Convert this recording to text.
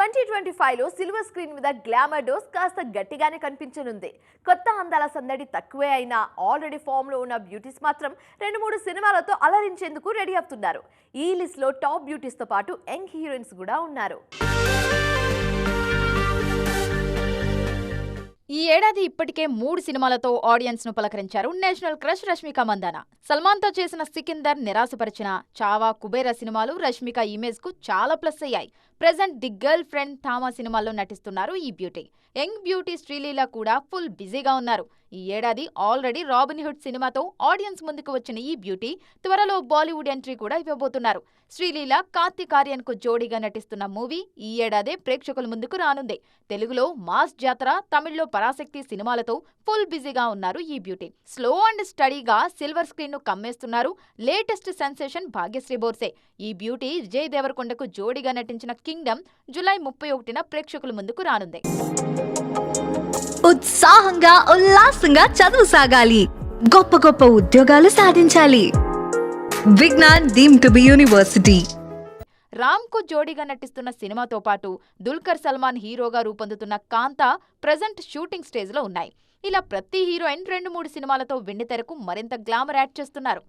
2025లో silver screen మీద glamour dose కాస్త గట్టిగానే కనిపించనుంది. కొత్త అందాల సందడి తక్కువే అయినా ఆల్రెడీ ఫామ్ లో ఉన్న బ్యూటీస్ మాత్రం 2-3 సినిమాలతో అలరించేందుకు రెడీ అవుతున్నారు. ఈ లిస్ట్ లో టాప్ బ్యూటీస్ తో పాటు యంగ్ హీరోయిన్స్ కూడా ఉన్నారు. ఈ ఏడాది ఇప్పటికే 3 సినిమాలతో ఆడియన్స్ ను పలకరించారు నేషనల్ క్రష్ రష్మిక మందాన. సల్మాన్ తో చేసిన సికిందర్ నిరాశపరిచిన, చావా, కుబేరా సినిమాలు రష్మిక ఇమేజ్ కు చాలా ప్లస్ అయ్యాయి. Present the girl friend Thama సినిమాల్లో నటిస్తున్నారు ఈ బ్యూటీ. యంగ్ బ్యూటీ శ్రీలీల కూడా ఫుల్ బిజీగా ఉన్నారు. ఈ ఏడాది ఆల్రెడీ రాబిన్ హుడ్ సినిమాతో ఆడియన్స్ ముందుకు వచ్చిన ఈ బ్యూటీ త్వరలో బాలీవుడ్ ఎంట్రీ కూడా ఇవ్వబోతున్నారు. శ్రీలీల కార్తీక్ ఆర్యన్ కు జోడీగా నటిస్తున్న మూవీ ఈ ఏడాదే ప్రేక్షకుల ముందుకు రానుంది. తెలుగులో మాస్ జాతర, తమిళ్లో పరాశక్తి సినిమాలతో ఫుల్ బిజీగా ఉన్నారు ఈ బ్యూటీ. స్లో అండ్ స్టడీగా సిల్వర్ స్క్రీన్ ను కమ్మేస్తున్నారు లేటెస్ట్ సెన్సేషన్ భాగ్యశ్రీ బోర్సే. ఈ బ్యూటీ విజయ్ దేవరకొండకు జోడీగా నటించిన కింగ్డమ్ జూలై 31న ప్రేక్షకుల ముందుకు రానుంది. ఉత్సాహంగా ఉల్లాసంగా చదువు సాగాలి, గొప్ప గొప్ప ఉద్యోగాలు సాధించాలి. Vignan deemed to be university. Ram కు జోడీగా నటిస్తున్న సినిమాతో పాటు దుల్కర్ సల్మాన్ హీరోగా రూపొందుతున్న కాంతా ప్రెజెంట్ షూటింగ్ స్టేజ్ లో ఉన్నాయి. ఇలా ప్రతి హీరోయిన్ 2-3 సినిమాలతో వెండితెరకు మరింత గ్లామర్ యాడ్ చేస్తున్నారు.